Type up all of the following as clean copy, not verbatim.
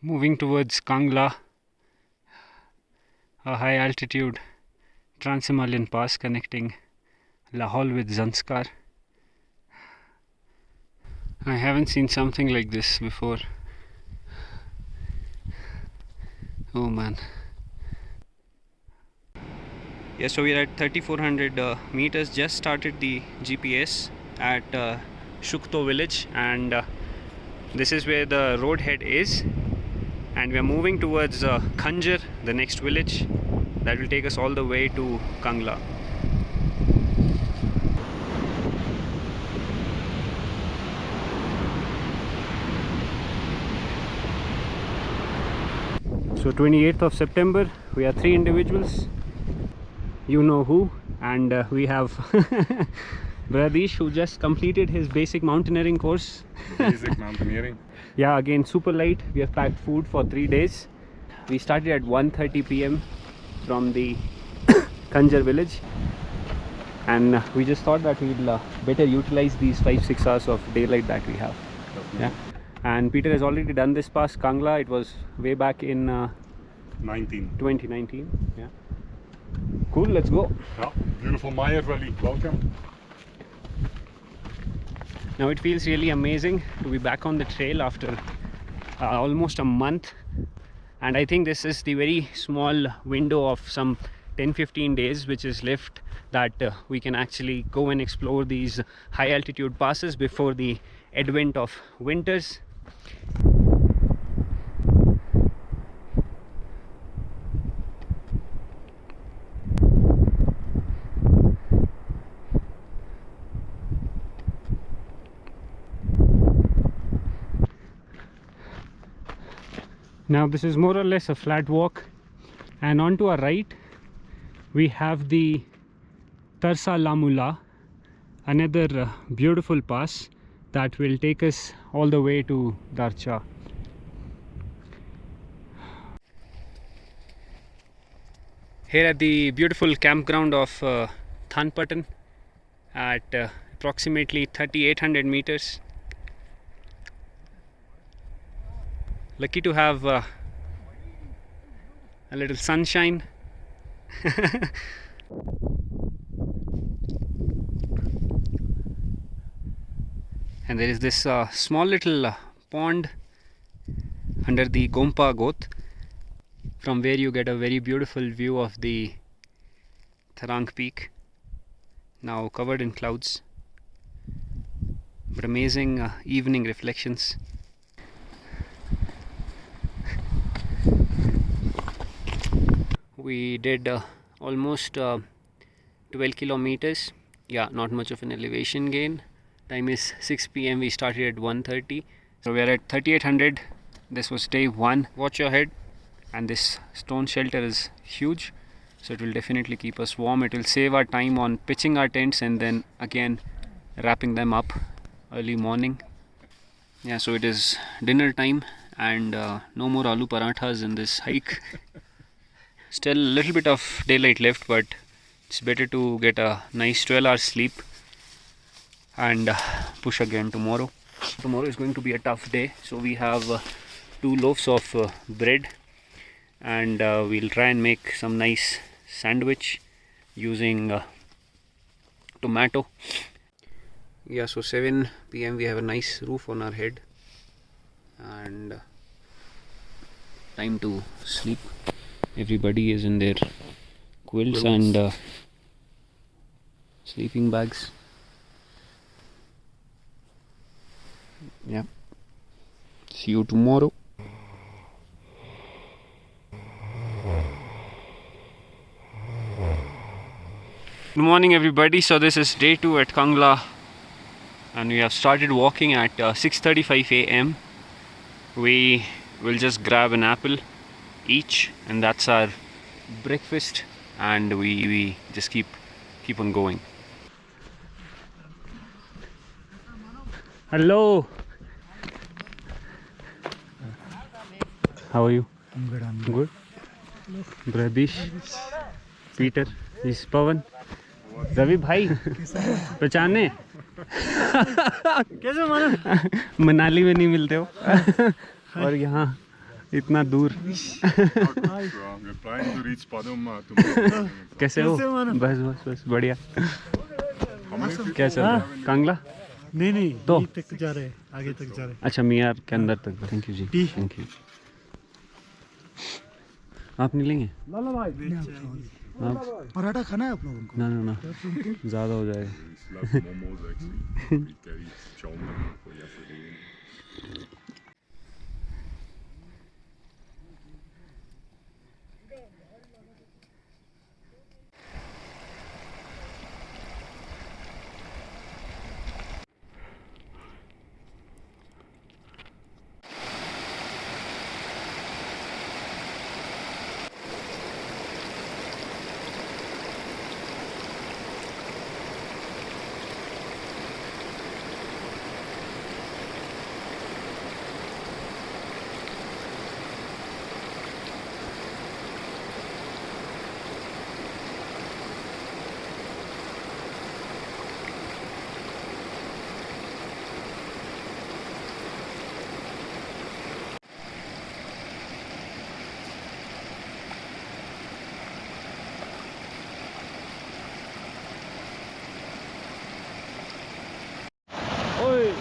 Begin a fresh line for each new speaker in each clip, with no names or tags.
moving towards Kangla, a high altitude Trans-Himalayan pass connecting Lahaul with Zanskar. I haven't seen something like this before. Oh man. Yeah, so we're at 3400 meters. Just started the GPS at Shukto village, and this is where the roadhead is, and we are moving towards Khanjar, the next village that will take us all the way to Kangla. So 28th of September, we are 3 individuals, you know who, and we have Bradish, who just completed his basic mountaineering course.
Basic mountaineering.
Yeah, again super light. We have packed food for 3 days. We started at 1:30 p.m. from the Khanjar village, and we just thought that we'll better utilize these 5-6 hours of daylight that we have. Yeah. And Peter has already done this pass, Kangla. It was way back in 2019. Yeah. Cool, let's go.
Yeah, beautiful Miyar Valley. Welcome.
Now it feels really amazing to be back on the trail after almost a month, and I think this is the very small window of some 10-15 days which is left that we can actually go and explore these high altitude passes before the advent of winters. Now this is more or less a flat walk, and on to our right we have the Tarsa Lamula, another beautiful pass that will take us all the way to Darcha. Here at the beautiful campground of Thanpattan at approximately 3800 meters. Lucky to have a little sunshine. And there is this small little pond under the Gompa Goth, from where you get a very beautiful view of the Tharang peak, now covered in clouds, but amazing evening reflections. We did almost 12 kilometers. Yeah, not much of an elevation gain. Time is 6 p.m. We started at 1:30. So we are at 3800. This was day 1. Watch your head. And this stone shelter is huge, so it will definitely keep us warm. It will save our time on pitching our tents and then again wrapping them up early morning. Yeah, so it is dinner time, and no more aloo parathas in this hike. Still a little bit of daylight left, but it's better to get a nice 12 hours sleep and push again tomorrow. Tomorrow is going to be a tough day, so we have 2 loaves of bread, and we'll try and make some nice sandwich using tomato. Yeah, so 7 p.m. we have a nice roof on our head and time to sleep. Everybody is in their quilts and sleeping bags. Yeah. See you tomorrow. Good morning everybody. So this is day 2 at Kangla, and we have started walking at 6:35 a.m. We will just grab an apple each, and that's our breakfast, and we just keep on going. Hello. How are you?
I'm good.
Good. Bradish, Peter, this is Pavan. Ravi भाई पहचाने
कैसे माना?
मनाली में नहीं मिलते हो और यहाँ इतना दूर
We're trying to reach Padum tomorrow.
कैसे हो? बस बस बस बढ़िया। क्या चल रहा है? कांगला?
नहीं
तो?
यहीं तक जा रहे हैं, आगे तक जा रहे हैं।
अच्छा मियार के अंदर तक। Thank you ji, thank you. आप नहीं लेंगे? आप
पराठा खाना है आप लोगों को?
ना ना ना, ज़्यादा हो जाएगा।
Momos actually. We carry shawarma for yesterday.
ओए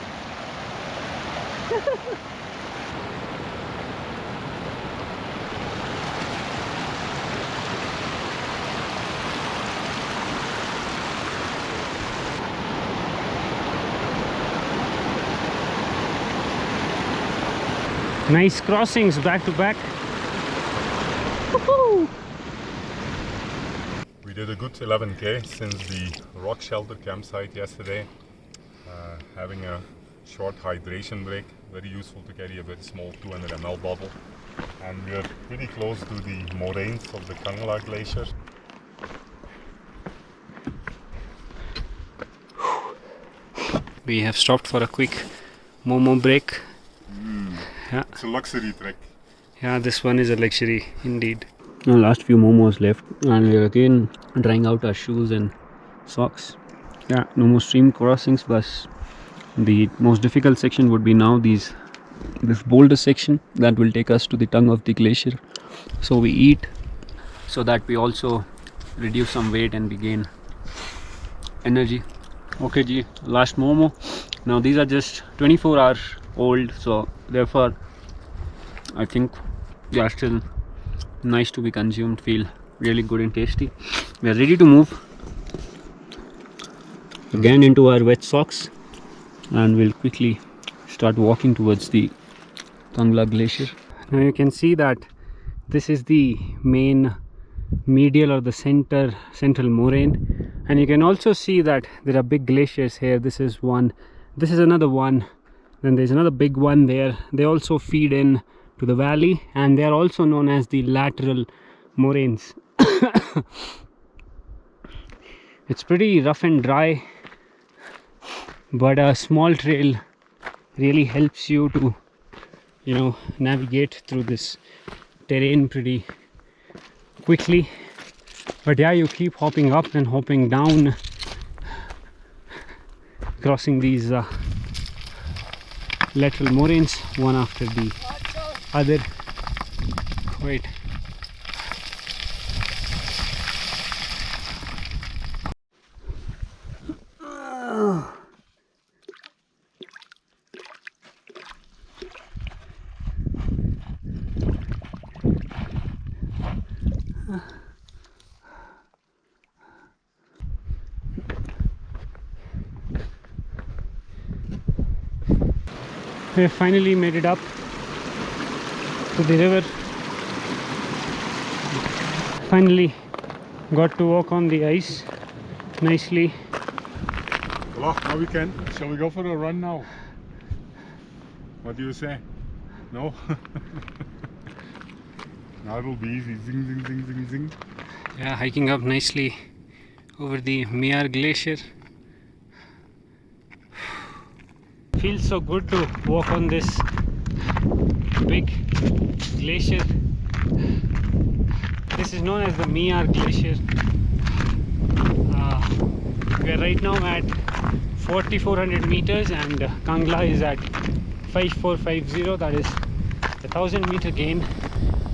nice crossings back to back. Woohoo!
We did a good 11k since the rock shelter campsite yesterday. Having a short hydration break, very useful to carry a very small 200 ml bottle. And we are pretty close to the moraines of the Khanjar glacier.
We have stopped for a quick momo break. Yeah,
It's a luxury trek.
yeah, this one is a luxury indeed. The last few momos left, and we're again drying out our shoes and socks. Yeah, no more stream crossings, but the most difficult section would be now this boulder section that will take us to the tongue of the glacier. So we eat so that we also reduce some weight and we gain energy. Okay ji, last momo. Now these are just 24 hours old, so therefore I think they are still nice to be consumed, feel really good and tasty. We are ready to move again into our wet socks, and we'll quickly start walking towards the Khanjar glacier. Now you can see that this is the main medial or the central moraine, and you can also see that there are big glaciers here. This is one, this is another one, then there's another big one there. They also feed in to the valley, and they are also known as the lateral moraines. It's pretty rough and dry, but a small trail really helps you to, you know, navigate through this terrain pretty quickly. But yeah, you keep hopping up and hopping down, crossing these lateral moraines one after the other. Wait. We finally made it up to the river. Finally got to walk on the ice nicely.
Well, now we can. Shall we go for a run now? What do you say? No? Now it will be easy. Zing, zing, zing, zing, zing.
Yeah, hiking up nicely over the Miyar glacier. Feels so good to walk on this big glacier. This is known as the Miyar glacier. We are right now at 4400 meters, and Kangla is at 5450, that is the 1,000-meter gain.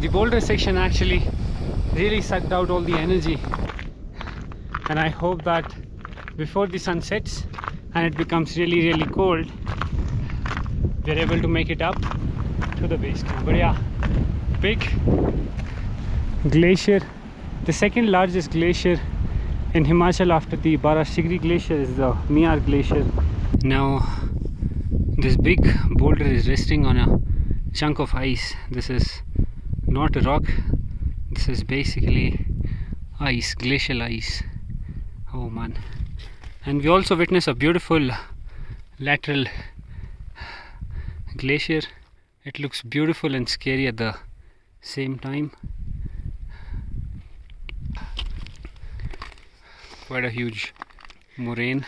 The boulder section actually really sucked out all the energy, and I hope that before the sun sets and it becomes really cold, we're able to make it up to the base camp. But yeah, big glacier, the second largest glacier in Himachal after the Barashigri glacier is the Miyar glacier. Now this big boulder is resting on a chunk of ice. This is not a rock, this is basically ice, glacial ice. Oh man. And we also witness a beautiful lateral glacier. It looks beautiful and scary at the same time. Quite a huge moraine.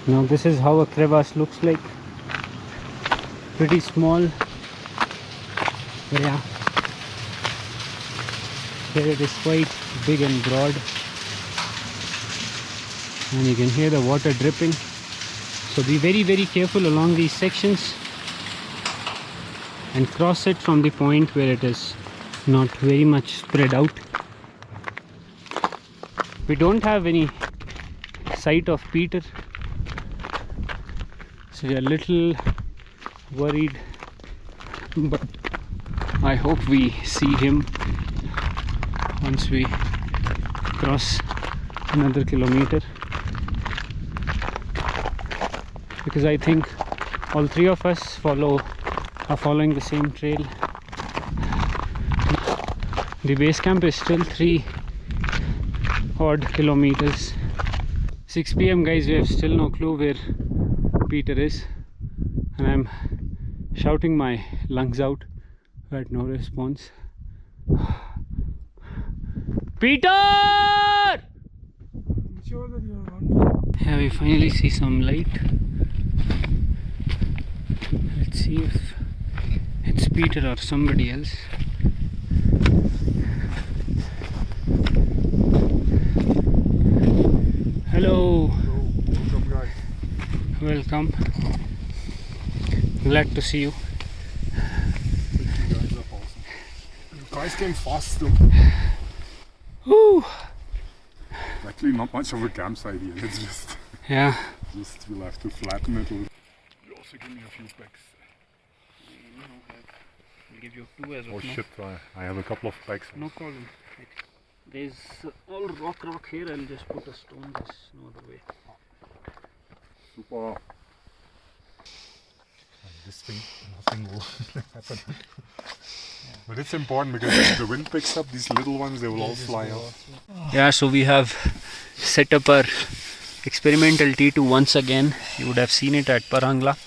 Now this is how a crevasse looks like. Pretty small. But yeah, here it is quite big and broad, and you can hear the water dripping. So be very careful along these sections and cross it from the point where it is not very much spread out. We don't have any sight of Peter, so we are a little worried, but I hope we see him once we cross another kilometer, because I think all three of us are following the same trail. The base camp is still 3 odd kilometers. 6 PM guys, we have still no clue where Peter is, and I'm shouting my lungs out but no response. Peter! Yeah, we finally see some light. Let's see if it's Peter or somebody else. Hello.
Welcome guys.
Welcome. Glad to see you.
You guys came fast though.
Woo.
Actually not much of a campsite here, it's just we'll have to flatten it. You also give me a few packs.
I'll give you 2 as well.
Oh shit, I have a couple of packs.
No problem. There's all rock here. I'll just put a stone. There's no other way.
Super. This thing, nothing will happen. But it's important because if the wind picks up, these little ones, they will all fly out.
Yeah, so we have set up our experimental T2 once again. You would have seen it at Parangla.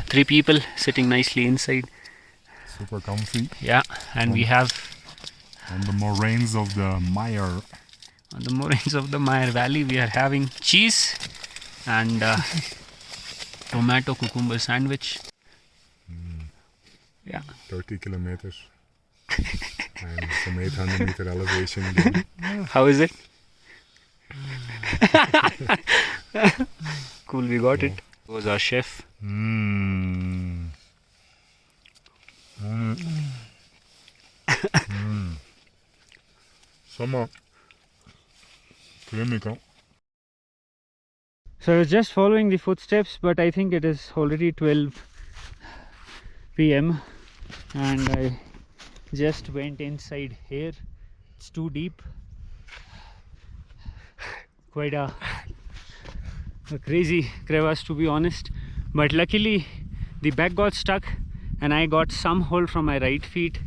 3 people sitting nicely inside.
Super comfy.
Yeah, and we have
on the moraines of the Miyar.
On the moraines of the Miyar Valley, we are having cheese and tomato cucumber sandwich. Yeah.
30 kilometers and some 800 meter elevation again.
How is it? Cool, we got it. Was our chef.
Summer. Cremica.
So I was just following the footsteps, but I think it is already 12 PM and I just went inside here. It's too deep. Quite a crazy crevasse, to be honest, but luckily the back got stuck and I got some hold from my right feet.